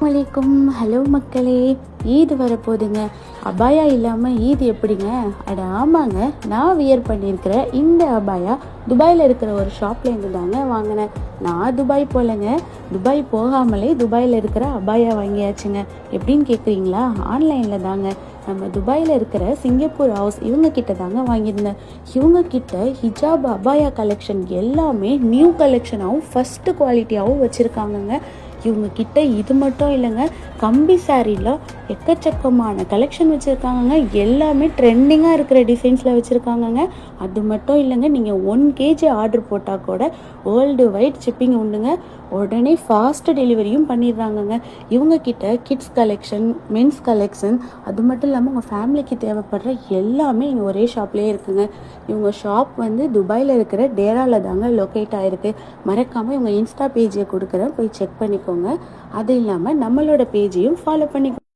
வலைக்கும். ஹலோ மக்களே, ஈத் வரப்போகுதுங்க. அபாயா இல்லாமல் ஈத் எப்படிங்க? அட ஆமாங்க, நான் வியர் பண்ணியிருக்கிற இந்த அபாயா துபாயில் இருக்கிற ஒரு ஷாப்லேருந்து தாங்க வாங்கினேன். நான் துபாய் போகலைங்க, துபாய் போகாமலே துபாயில் இருக்கிற அபாயா வாங்கியாச்சுங்க. எப்படின்னு கேட்குறீங்களா? ஆன்லைனில் தாங்க. நம்ம துபாயில் இருக்கிற சிங்கப்பூர் ஹவுஸ் இவங்க கிட்ட தாங்க வாங்கியிருந்தேன். இவங்க கிட்ட ஹிஜாப் அபாயா கலெக்ஷன் எல்லாமே நியூ கலெக்ஷனாகவும் ஃபஸ்ட்டு குவாலிட்டியாகவும் வச்சுருக்காங்கங்க. இவங்க கிட்ட இது மட்டும் இல்லைங்க, கம்பி சாரியில் எக்கச்சக்கமான கலெக்ஷன் வச்சுருக்காங்கங்க. எல்லாமே ட்ரெண்டிங்காக இருக்கிற டிசைன்ஸில் வச்சுருக்காங்கங்க. அது மட்டும் இல்லைங்க, நீங்கள் 1 kg ஆர்டர் போட்டால் கூட வேர்ல்டு வைட் ஷிப்பிங் உண்டுங்க. உடனே ஃபாஸ்ட் டெலிவரியும் பண்ணிடுறாங்கங்க. இவங்க கிட்ட கிட்ஸ் கலெக்ஷன், மென்ஸ் கலெக்ஷன், அது மட்டும் இல்லாமல் உங்கள் ஃபேமிலிக்கு தேவைப்படுற எல்லாமே இங்கே ஒரே ஷாப்லேயே இருக்குங்க. இவங்க ஷாப் வந்து துபாயில் இருக்கிற டேராவில் தாங்க லொக்கேட் ஆகிருக்கு. மறக்காமல் இவங்க இன்ஸ்டா பேஜை கொடுக்குறேன், போய் செக் பண்ணிக்கோங்க. அது இல்லாமல் நம்மளோட பேஜையும் ஃபாலோ பண்ணிக்கோங்க.